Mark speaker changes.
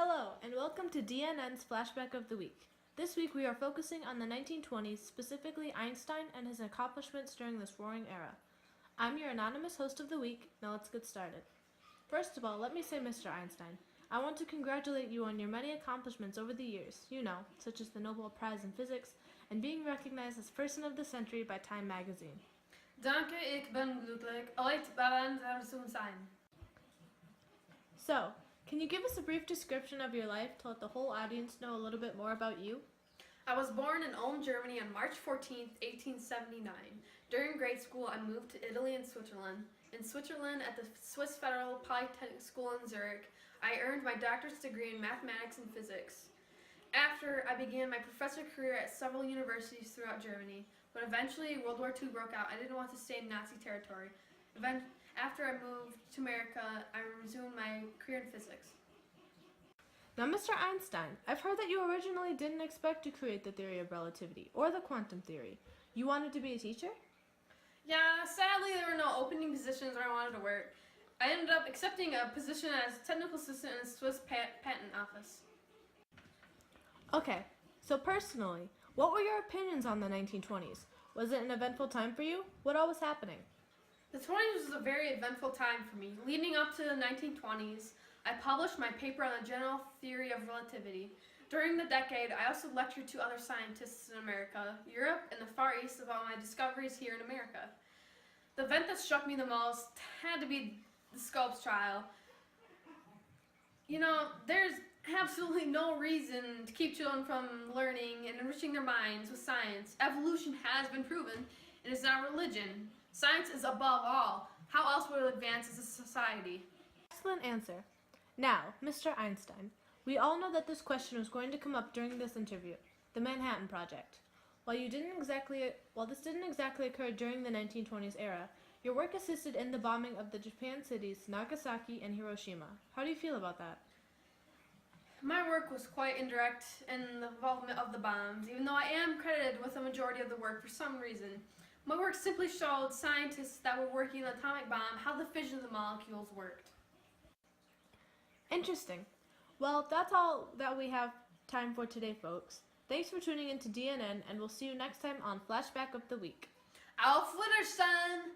Speaker 1: Hello, and welcome to DNN's Flashback of the Week. This week we are focusing on the 1920s, specifically Einstein and his accomplishments during this roaring era. I'm your anonymous host of the week. Now let's get started. First of all, let me say, Mr. Einstein, I want to congratulate you on your many accomplishments over the years, such as the Nobel Prize in Physics and being recognized as Person of the Century by Time magazine.
Speaker 2: Danke, ik ben glücklich. Ooit waren zo'n zijn.
Speaker 1: So, can you give us a brief description of your life to let the whole audience know a little bit more about you?
Speaker 2: I was born in Ulm, Germany on March 14, 1879. During grade school, I moved to Italy and Switzerland. In Switzerland, at the Swiss Federal Polytechnic School in Zurich, I earned my doctorate degree in mathematics and physics. After, I began my professor career at several universities throughout Germany, but eventually World War II broke out. I didn't want to stay in Nazi territory. After I moved to America, I resumed my career in physics.
Speaker 1: Now, Mr. Einstein, I've heard that you originally didn't expect to create the theory of relativity or the quantum theory. You wanted to be a teacher?
Speaker 2: Yeah, sadly there were no opening positions where I wanted to work. I ended up accepting a position as technical assistant in the Swiss patent office.
Speaker 1: Okay, so personally, what were your opinions on the 1920s? Was it an eventful time for you? What all was happening?
Speaker 2: The 20s was a very eventful time for me. Leading up to the 1920s, I published my paper on the general theory of relativity. During the decade, I also lectured to other scientists in America, Europe, and the Far East about my discoveries here in America. The event that struck me the most had to be the Scopes trial. There's absolutely no reason to keep children from learning and enriching their minds with science. Evolution has been proven. It is not religion. Science is above all. How else will it advance as a society?
Speaker 1: Excellent answer. Now, Mr. Einstein, we all know that this question was going to come up during this interview, the Manhattan Project. While this didn't exactly occur during the 1920s era, your work assisted in the bombing of the Japan cities Nagasaki and Hiroshima. How do you feel about that?
Speaker 2: My work was quite indirect in the involvement of the bombs, even though I am credited with a majority of the work for some reason. My work simply showed scientists that were working on the atomic bomb how the fission of the molecules worked.
Speaker 1: Interesting. Well, that's all that we have time for today, folks. Thanks for tuning in to DNN, and we'll see you next time on Flashback of the Week.
Speaker 2: Auf Wiedersehen!